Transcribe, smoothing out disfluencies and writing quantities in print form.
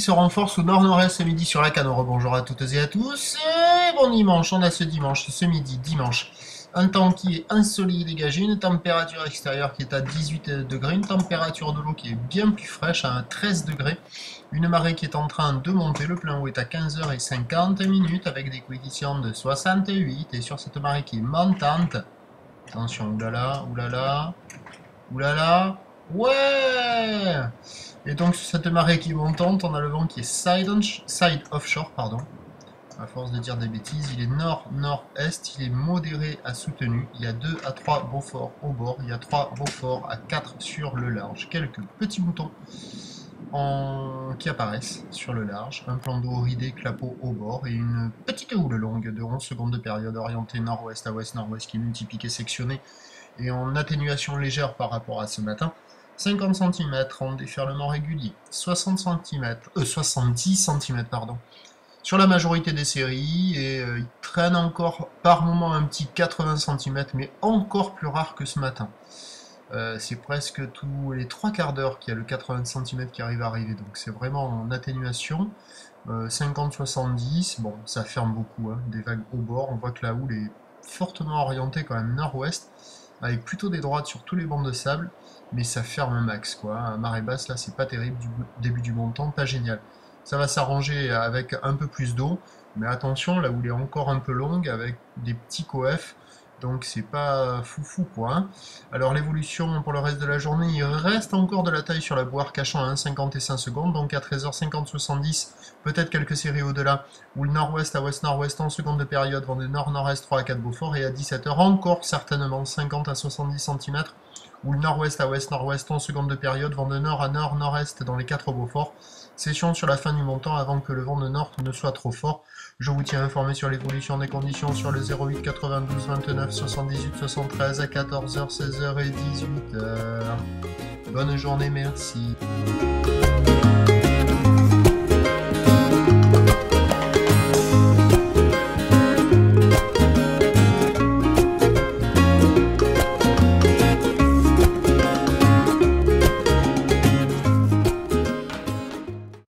se renforce au nord-nord-est ce midi sur la Canore. Bonjour à toutes et à tous. Et bon dimanche, on a ce midi, dimanche. Un temps qui est ensoleillé dégagé, une température extérieure qui est à 18 degrés, une température de l'eau qui est bien plus fraîche à 13 degrés, une marée qui est en train de monter, le plein eau est à 15h50 avec des coefficients de 68 et sur cette marée qui est montante, attention, oulala, oulala, oulala, ouais. Et donc sur cette marée qui est montante, on a le vent qui est side offshore, pardon. À force de dire des bêtises, il est nord-nord-est, il est modéré à soutenu. Il y a 2 à 3 Beaufort au bord, il y a 3 Beaufort à 4 sur le large. Quelques petits boutons qui apparaissent sur le large. Un plan d'eau ridé, clapot au bord et une petite houle longue de 11 secondes de période orientée nord-ouest à ouest-nord-ouest qui est multipliquée, sectionnée et en atténuation légère par rapport à ce matin. 50 cm en déferlement régulier, 70 cm pardon, sur la majorité des séries, et il traîne encore par moment un petit 80 cm, mais encore plus rare que ce matin. C'est presque tous les 3 quarts d'heure qu'il y a le 80 cm qui arrive à arriver, donc c'est vraiment en atténuation. 50-70, bon, ça ferme beaucoup, hein, des vagues au bord, on voit que la houle est fortement orientée quand même nord-ouest, avec plutôt des droites sur tous les bancs de sable, mais ça ferme un max, quoi. À marée basse, là, c'est pas terrible, du début du montant, pas génial. Ça va s'arranger avec un peu plus d'eau, mais attention, la houle est encore un peu longue, avec des petits coefs, donc c'est pas foufou, quoi. Hein. Alors l'évolution pour le reste de la journée, il reste encore de la taille sur la boire cachant à 1,50 et 5 secondes, donc à 13h50-70, peut-être quelques séries au-delà, où le nord-ouest à ouest-nord-ouest en seconde de période vont de nord-nord-est 3 à 4 Beaufort, et à 17h encore certainement 50 à 70 cm, où le nord-ouest à ouest-nord-ouest en seconde de période vont de nord à nord-nord-est dans les 4 Beaufort. Session sur la fin du montant avant que le vent de nord ne soit trop fort. Je vous tiens informé sur l'évolution des conditions sur le 08 92 29 78 73 à 14h, 16h et 18h. Bonne journée, merci.